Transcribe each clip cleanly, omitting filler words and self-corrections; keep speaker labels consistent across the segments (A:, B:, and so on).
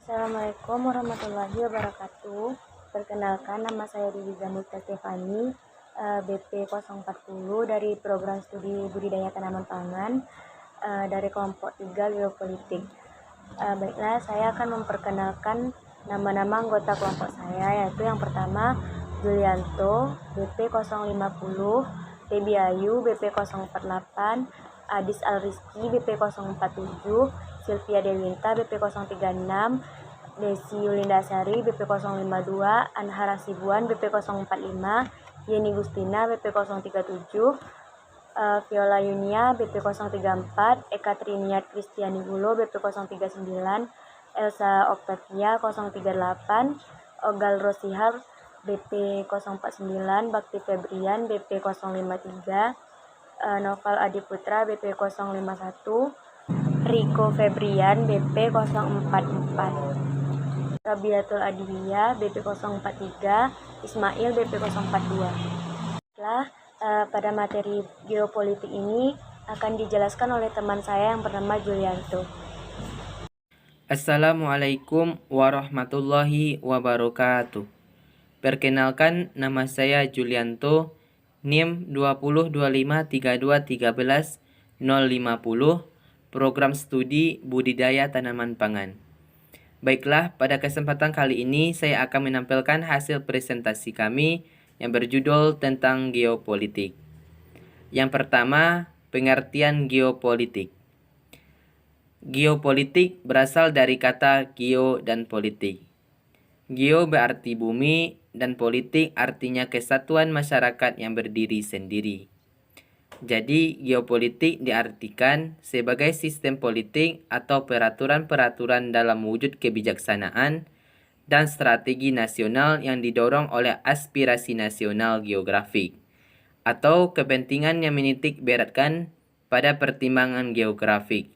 A: Assalamualaikum warahmatullahi wabarakatuh. Perkenalkan, nama saya Dewi Zamulta Stefani, BP 040 dari program studi budidaya tanaman pangan dari kelompok 3 geopolitik. Baiklah, saya akan memperkenalkan nama-nama anggota kelompok saya, yaitu yang pertama Julianto BP 050, Debi Ayu BP 048, Adis Alrizki BP 047, Sylvia Dewinta BP 036, Desi Yulindasari BP 052, Anhara Sibuan BP 045, Yeni Gustina BP 037, Viola Yunia BP 034, Eka Triniat Kristiani Bulo BP 039, Elsa Octavia 038, Ogal Rosihar BP 049, Bakti Febrian BP 053, Noval Adiputra BP 051, Riko Febrian BP 044, Rabiatul Adhia BP 043, Ismail BP 042. Pada materi geopolitik ini akan dijelaskan oleh teman saya yang bernama Julianto.
B: Assalamualaikum warahmatullahi wabarakatuh. Perkenalkan, nama saya Julianto, NIM 202532131050, Program Studi Budidaya Tanaman Pangan. Baiklah, pada kesempatan kali ini saya akan menampilkan hasil presentasi kami yang berjudul tentang geopolitik. Yang pertama, pengertian geopolitik. Geopolitik berasal dari kata geo dan politik. Geo berarti bumi dan politik artinya kesatuan masyarakat yang berdiri sendiri. Jadi, geopolitik diartikan sebagai sistem politik atau peraturan-peraturan dalam wujud kebijaksanaan dan strategi nasional yang didorong oleh aspirasi nasional geografik atau kepentingan yang menitik beratkan pada pertimbangan geografik,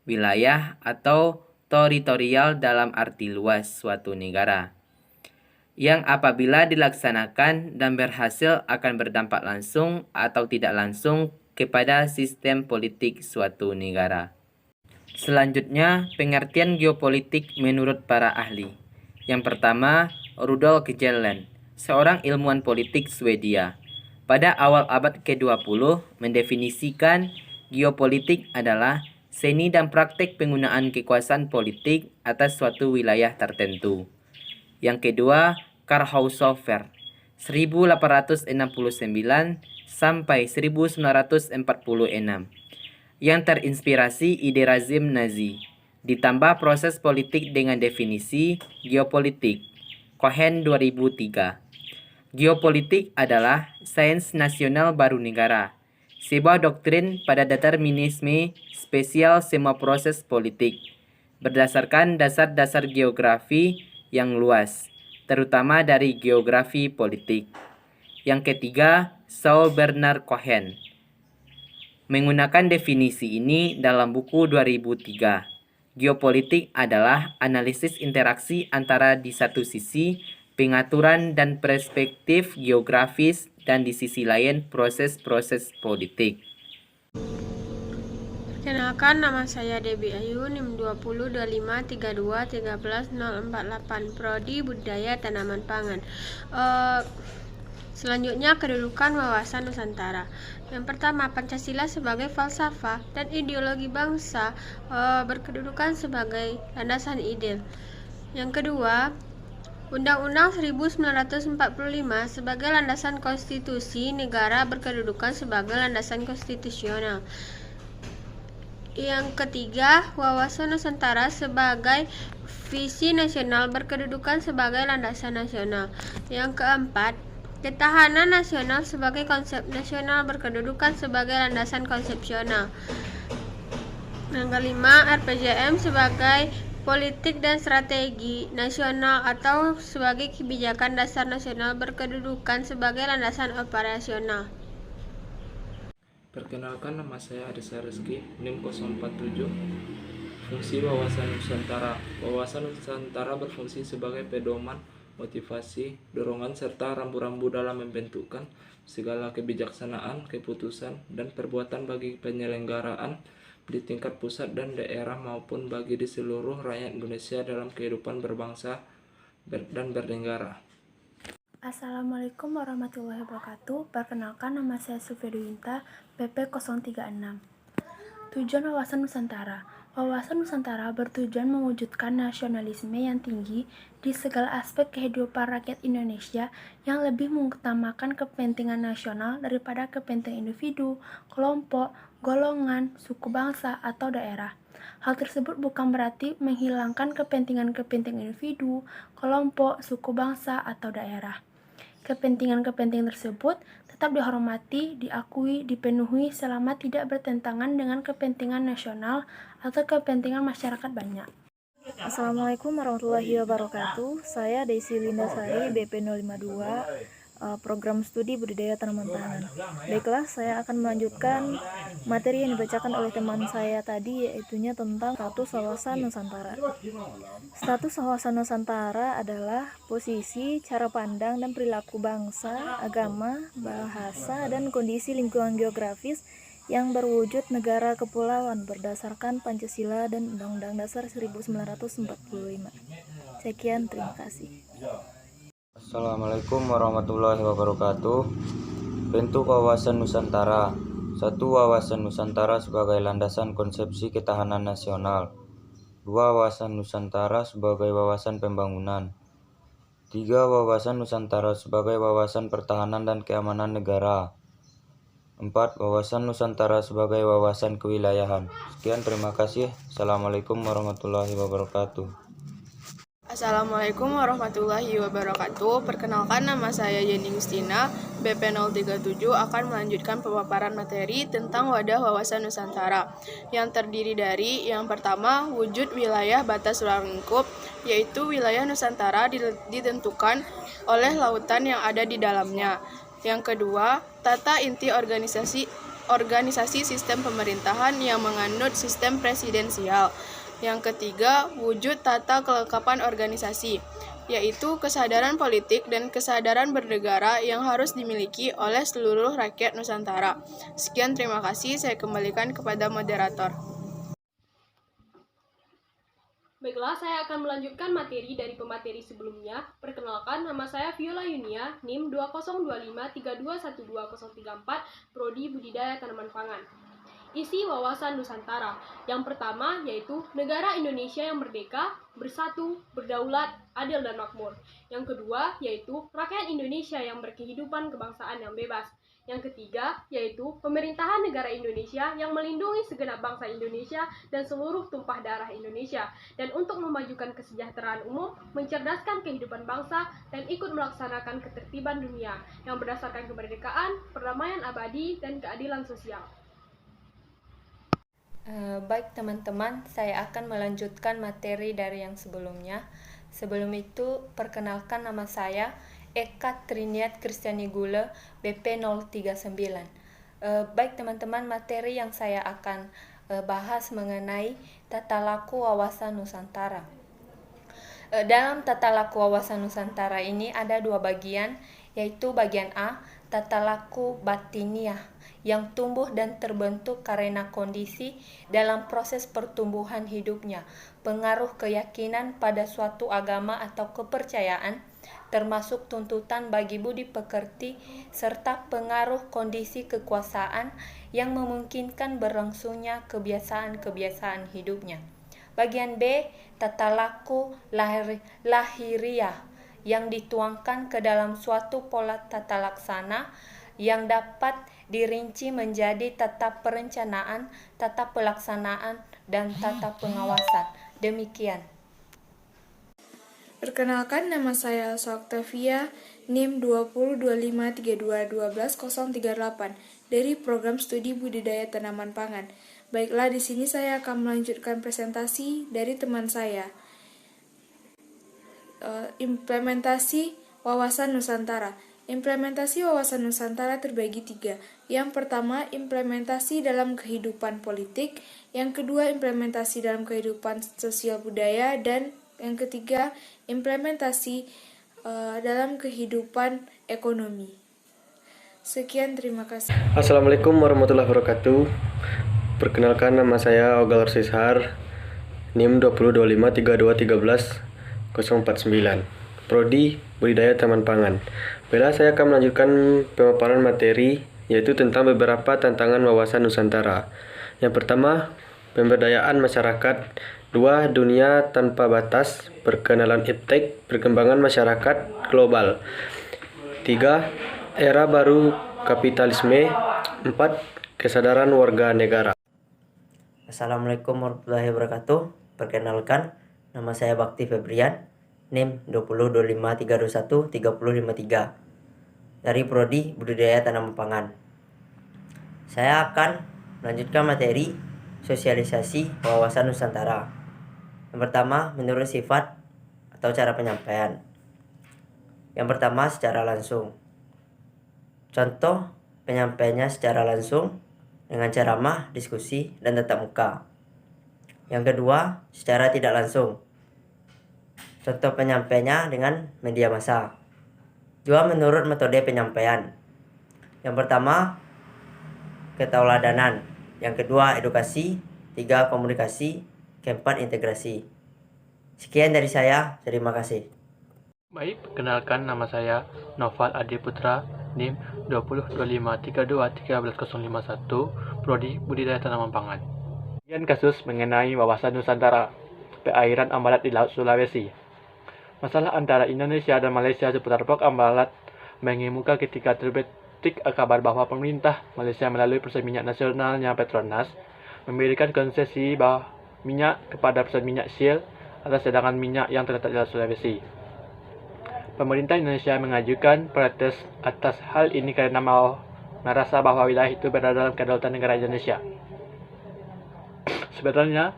B: wilayah atau teritorial dalam arti luas suatu negara, yang apabila dilaksanakan dan berhasil akan berdampak langsung atau tidak langsung kepada sistem politik suatu negara. Selanjutnya, pengertian geopolitik menurut para ahli. Yang pertama, Rudolf Kjellén, seorang ilmuwan politik Swedia, pada awal abad ke-20 mendefinisikan geopolitik adalah seni dan praktek penggunaan kekuasaan politik atas suatu wilayah tertentu. Yang kedua, Karl Haushofer, 1869 sampai 1946, yang terinspirasi ide rezim Nazi, ditambah proses politik dengan definisi geopolitik. Cohen 2003. Geopolitik adalah sains nasional baru negara, sebuah doktrin pada determinisme spesial semua proses politik, berdasarkan dasar-dasar geografi yang luas, terutama dari geografi politik. Yang ketiga, Saul Bernard Cohen menggunakan definisi ini dalam buku 2003. Geopolitik adalah analisis interaksi antara di satu sisi pengaturan dan perspektif geografis dan di sisi lain proses-proses politik.
C: Perkenalkan, nama saya Debi Ayu, NIM 202532131048, Prodi Budidaya Tanaman Pangan. Selanjutnya, kedudukan wawasan Nusantara. Yang pertama, Pancasila sebagai falsafah dan ideologi bangsa berkedudukan sebagai landasan ide. Yang kedua, Undang-Undang 1945 sebagai landasan konstitusi negara berkedudukan sebagai landasan konstitusional. Yang ketiga, wawasan Nusantara sebagai visi nasional berkedudukan sebagai landasan nasional. Yang keempat, ketahanan nasional sebagai konsep nasional berkedudukan sebagai landasan konsepsional. Yang kelima, RPJM sebagai politik dan strategi nasional atau sebagai kebijakan dasar nasional berkedudukan sebagai landasan operasional.
D: Perkenalkan, nama saya Adisa Rizky, NIM 047. Fungsi wawasan Nusantara. Wawasan Nusantara berfungsi sebagai pedoman, motivasi, dorongan, serta rambu-rambu dalam membentukkan segala kebijaksanaan, keputusan, dan perbuatan bagi penyelenggaraan di tingkat pusat dan daerah maupun bagi di seluruh rakyat Indonesia dalam kehidupan berbangsa dan bernegara.
E: Assalamualaikum warahmatullahi wabarakatuh. Perkenalkan, nama saya Sufia Dwinta, BP 036. Tujuan Wawasan Nusantara. Wawasan Nusantara bertujuan mewujudkan nasionalisme yang tinggi di segala aspek kehidupan rakyat Indonesia yang lebih mengutamakan kepentingan nasional daripada kepentingan individu, kelompok, golongan, suku bangsa, atau daerah. Hal tersebut bukan berarti menghilangkan kepentingan-kepentingan individu, kelompok, suku bangsa, atau daerah. Kepentingan-kepentingan tersebut tetap dihormati, diakui, dipenuhi selama tidak bertentangan dengan kepentingan nasional atau kepentingan masyarakat banyak.
F: Assalamualaikum warahmatullahi wabarakatuh. Saya Desi Lindasari, BP 052, program studi budidaya tanaman pangan. Baiklah, saya akan melanjutkan materi yang dibacakan oleh teman saya tadi, yaitunya tentang status wawasan Nusantara. Status wawasan Nusantara adalah posisi, cara pandang, dan perilaku bangsa, agama, bahasa, dan kondisi lingkungan geografis yang berwujud negara kepulauan berdasarkan Pancasila dan Undang-Undang Dasar 1945. Sekian, terima kasih.
G: Assalamualaikum warahmatullahi wabarakatuh. Bentuk wawasan Nusantara. 1. Wawasan Nusantara sebagai landasan konsepsi ketahanan nasional. 2. Wawasan Nusantara sebagai wawasan pembangunan. 3. Wawasan Nusantara sebagai wawasan pertahanan dan keamanan negara. 4. Wawasan Nusantara sebagai wawasan kewilayahan. Sekian, terima kasih. Assalamualaikum warahmatullahi wabarakatuh.
H: Assalamualaikum warahmatullahi wabarakatuh. Perkenalkan, nama saya Yeni Gustina, BP 037 akan melanjutkan pemaparan materi tentang wadah wawasan Nusantara yang terdiri dari yang pertama, wujud wilayah batas ruang lingkup, yaitu wilayah Nusantara ditentukan oleh lautan yang ada di dalamnya. Yang kedua, tata inti organisasi sistem pemerintahan yang menganut sistem presidensial. Yang ketiga, wujud tata kelengkapan organisasi, yaitu kesadaran politik dan kesadaran bernegara yang harus dimiliki oleh seluruh rakyat Nusantara. Sekian, terima kasih. Saya kembalikan kepada moderator.
C: Baiklah, saya akan melanjutkan materi dari pemateri sebelumnya. Perkenalkan, nama saya Viola Yunia, NIM 202532121034, Prodi Budidaya Tanaman Pangan. Isi wawasan Nusantara. Yang pertama yaitu negara Indonesia yang merdeka, bersatu, berdaulat, adil dan makmur. Yang kedua yaitu rakyat Indonesia yang berkehidupan kebangsaan yang bebas. Yang ketiga yaitu pemerintahan negara Indonesia yang melindungi segenap bangsa Indonesia dan seluruh tumpah darah Indonesia, dan untuk memajukan kesejahteraan umum, mencerdaskan kehidupan bangsa, dan ikut melaksanakan ketertiban dunia yang berdasarkan kemerdekaan, perdamaian abadi, dan keadilan sosial.
I: Baik teman-teman, saya akan melanjutkan materi dari yang sebelumnya. Sebelum itu, perkenalkan, nama saya Eka Triniat Kristiani Gule, BP 039. Baik teman-teman, materi yang saya akan bahas mengenai tata laku wawasan Nusantara. Dalam tata laku wawasan Nusantara ini ada dua bagian, yaitu bagian A, tata laku batiniah, yang tumbuh dan terbentuk karena kondisi dalam proses pertumbuhan hidupnya, pengaruh keyakinan pada suatu agama atau kepercayaan, termasuk tuntutan bagi budi pekerti, serta pengaruh kondisi kekuasaan yang memungkinkan berlangsungnya kebiasaan-kebiasaan hidupnya. Bagian B, tata laku lahiriah, yang dituangkan ke dalam suatu pola tata laksana yang dapat dirinci menjadi tata perencanaan, tata pelaksanaan, dan tata pengawasan. Demikian.
J: Perkenalkan, nama saya Elsa Octavia, NIM 202532121038 dari Program Studi Budidaya Tanaman Pangan. Baiklah, di sini saya akan melanjutkan presentasi dari teman saya. Implementasi wawasan Nusantara. Implementasi wawasan Nusantara terbagi 3. Yang pertama, implementasi dalam kehidupan politik. Yang kedua, implementasi dalam kehidupan sosial budaya. Dan yang ketiga, implementasi dalam kehidupan ekonomi. Sekian, terima kasih.
K: Assalamualaikum warahmatullahi wabarakatuh. Perkenalkan, nama saya Ogal Arsishar, NIM 202532131049, Prodi Budidaya Taman Pangan. Baiklah, saya akan melanjutkan pemaparan materi, yaitu tentang beberapa tantangan wawasan Nusantara. Yang pertama, pemberdayaan masyarakat. 2. Dunia tanpa batas, perkenalan iptek, perkembangan masyarakat global. 3. Era baru kapitalisme. 4. Kesadaran warga negara.
L: Assalamualaikum warahmatullahi wabarakatuh. Perkenalkan, nama saya Bakti Febrian, NIM 2025313053 dari Prodi Budidaya Tanaman Pangan. Saya akan melanjutkan materi sosialisasi wawasan Nusantara. Yang pertama, menurut sifat atau cara penyampaian. Yang pertama, secara langsung. Contoh penyampaiannya secara langsung dengan ceramah, diskusi, dan tatap muka. Yang kedua, secara tidak langsung. Contoh penyampaiannya dengan media massa. 2. Menurut metode penyampaian. Yang pertama, ketauladanan. Yang kedua, edukasi. 3. Komunikasi. Keempat, integrasi. Sekian dari saya, terima kasih.
M: Baik, perkenalkan, nama saya Noval Adi Putra, NIM 202532131051, Prodi Budidaya Tanaman Pangan. Sekian kasus mengenai wawasan Nusantara, perairan Ambalat di Laut Sulawesi. Masalah antara Indonesia dan Malaysia seputar Pok Ambalat mengemuka ketika terbetik kabar bahwa pemerintah Malaysia melalui Perusahaan Minyak Nasionalnya Petronas memberikan konsesi minyak kepada perusahaan minyak Shell atas cadangan minyak yang terletak di Laut Sulawesi. Pemerintah Indonesia mengajukan protes atas hal ini karena merasa bahwa wilayah itu berada dalam kedaulatan negara Indonesia. Sebenarnya,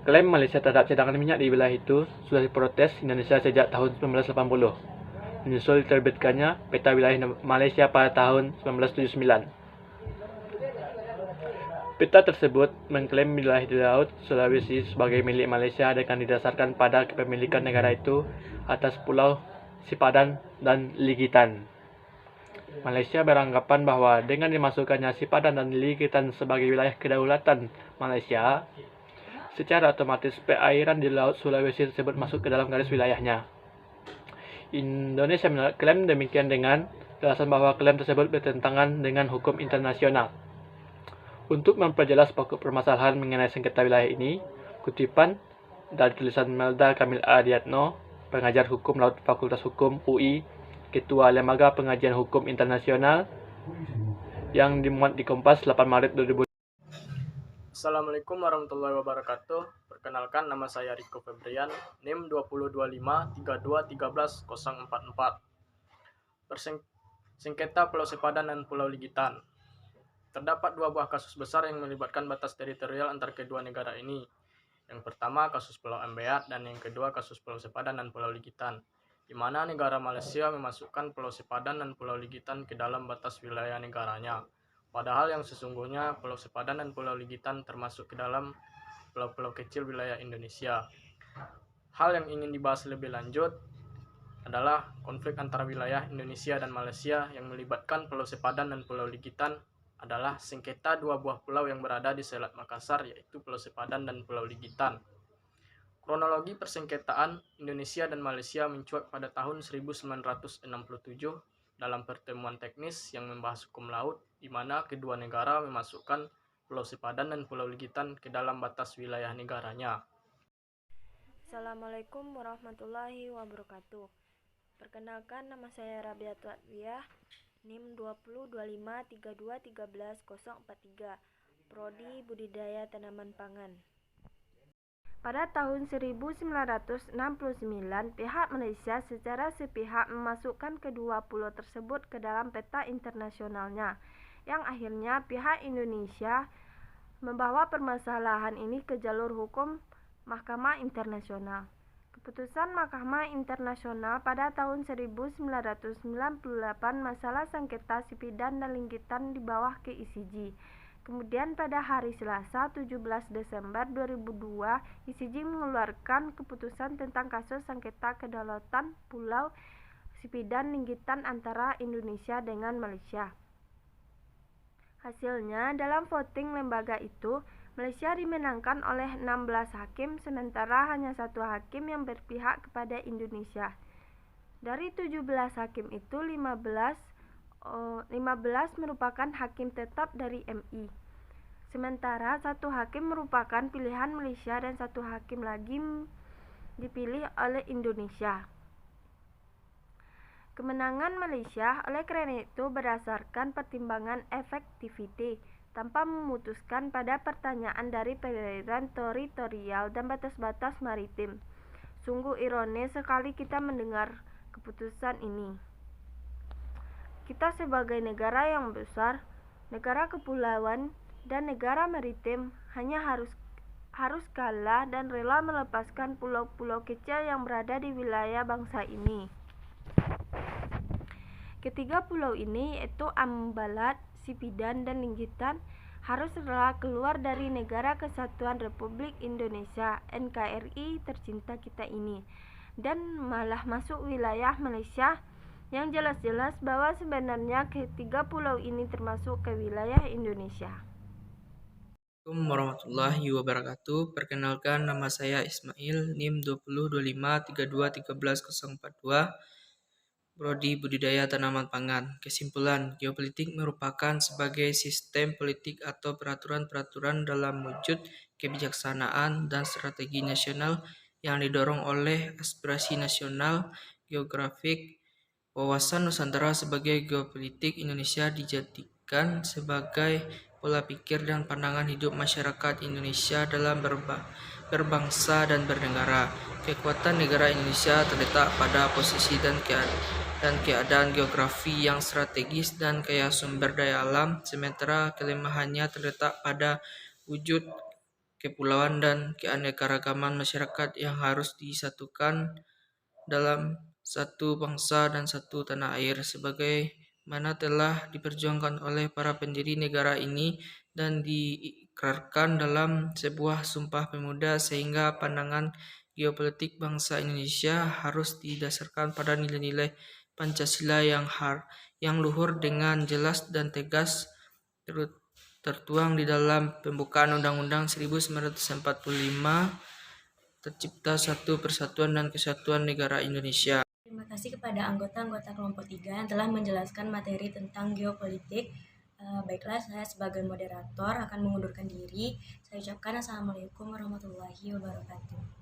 M: klaim Malaysia terhadap cadangan minyak di wilayah itu sudah diprotes Indonesia sejak tahun 1980, menyusul diterbitkannya peta wilayah Malaysia pada tahun 1979. Peta tersebut mengklaim wilayah di Laut Sulawesi sebagai milik Malaysia dengan didasarkan pada kepemilikan negara itu atas Pulau Sipadan dan Ligitan. Malaysia beranggapan bahwa dengan dimasukkannya Sipadan dan Ligitan sebagai wilayah kedaulatan Malaysia, secara otomatis perairan di Laut Sulawesi tersebut masuk ke dalam garis wilayahnya. Indonesia menolak klaim demikian dengan alasan bahwa klaim tersebut bertentangan dengan hukum internasional. Untuk memperjelas pokok permasalahan mengenai sengketa wilayah ini, kutipan dari tulisan Melda Kamil Adiatno, pengajar hukum laut Fakultas Hukum UI, Ketua Lembaga Pengajian Hukum Internasional, yang dimuat di Kompas 8 Maret 2000.
N: Assalamualaikum warahmatullahi wabarakatuh. Perkenalkan, nama saya Riko Febrian, NIM 202532131044. Sengketa Pulau Sipadan dan Pulau Ligitan. Terdapat dua buah kasus besar yang melibatkan batas teritorial antar kedua negara ini. Yang pertama, kasus Pulau Ambeat, dan yang kedua, kasus Pulau Sipadan dan Pulau Ligitan, di mana negara Malaysia memasukkan Pulau Sipadan dan Pulau Ligitan ke dalam batas wilayah negaranya. Padahal yang sesungguhnya Pulau Sipadan dan Pulau Ligitan termasuk ke dalam pulau-pulau kecil wilayah Indonesia. Hal yang ingin dibahas lebih lanjut adalah konflik antara wilayah Indonesia dan Malaysia yang melibatkan Pulau Sipadan dan Pulau Ligitan adalah sengketa dua buah pulau yang berada di Selat Makassar, yaitu Pulau Sipadan dan Pulau Ligitan. Kronologi persengketaan Indonesia dan Malaysia mencuat pada tahun 1967 dalam pertemuan teknis yang membahas hukum laut, di mana kedua negara memasukkan Pulau Sipadan dan Pulau Ligitan ke dalam batas wilayah negaranya.
O: Assalamualaikum warahmatullahi wabarakatuh. Perkenalkan, nama saya Rabiatul Adwiyah, NIM 202532131043, Prodi Budidaya Tanaman Pangan. Pada tahun 1969, pihak Malaysia secara sepihak memasukkan kedua pulau tersebut ke dalam peta internasionalnya, yang akhirnya pihak Indonesia membawa permasalahan ini ke jalur hukum Mahkamah Internasional. Keputusan Mahkamah Internasional pada tahun 1998 masalah sengketa Sipadan dan Ligitan di bawah ke ICJ. Kemudian pada hari Selasa 17 Desember 2002, ICJ mengeluarkan keputusan tentang kasus sengketa kedaulatan Pulau Sipadan Ligitan antara Indonesia dengan Malaysia. Hasilnya, dalam voting lembaga itu, Malaysia dimenangkan oleh 16 hakim, sementara hanya 1 hakim yang berpihak kepada Indonesia. Dari 17 hakim itu, 15 merupakan hakim tetap dari MI. Sementara 1 hakim merupakan pilihan Malaysia dan 1 hakim lagi dipilih oleh Indonesia. Kemenangan Malaysia oleh karena itu berdasarkan pertimbangan efektiviti, tanpa memutuskan pada pertanyaan dari perairan teritorial dan batas-batas maritim. Sungguh ironis sekali kita mendengar keputusan ini. Kita sebagai negara yang besar, negara kepulauan, dan negara maritim hanya harus kalah dan rela melepaskan pulau-pulau kecil yang berada di wilayah bangsa ini. Ketiga pulau ini, yaitu Ambalat, Sipidan, dan Linggitan, harus rela keluar dari Negara Kesatuan Republik Indonesia (NKRI) tercinta kita ini, dan malah masuk wilayah Malaysia, yang jelas-jelas bahwa sebenarnya ketiga pulau ini termasuk ke wilayah Indonesia.
P: Assalamualaikum warahmatullahi wabarakatuh. Perkenalkan, nama saya Ismail, NIM 202532131042, Prodi Budidaya Tanaman Pangan. Kesimpulan, geopolitik merupakan sebagai sistem politik atau peraturan-peraturan dalam wujud kebijaksanaan dan strategi nasional yang didorong oleh aspirasi nasional geografik. Wawasan Nusantara sebagai geopolitik Indonesia dijadikan sebagai pola pikir dan pandangan hidup masyarakat Indonesia dalam berbangsa dan bernegara. Kekuatan negara Indonesia terletak pada posisi dan keadaan geografi yang strategis dan kaya sumber daya alam, sementara kelemahannya terletak pada wujud kepulauan dan keanekaragaman masyarakat yang harus disatukan dalam satu bangsa dan satu tanah air, sebagaimana telah diperjuangkan oleh para pendiri negara ini dan diikrarkan dalam sebuah sumpah pemuda, sehingga pandangan geopolitik bangsa Indonesia harus didasarkan pada nilai-nilai Pancasila yang luhur dengan jelas dan tegas tertuang di dalam pembukaan Undang-Undang 1945 tercipta satu persatuan dan kesatuan negara Indonesia.
A: Terima kasih kepada anggota-anggota kelompok 3 yang telah menjelaskan materi tentang geopolitik. Baiklah, saya sebagai moderator akan mengundurkan diri. Saya ucapkan Assalamualaikum warahmatullahi wabarakatuh.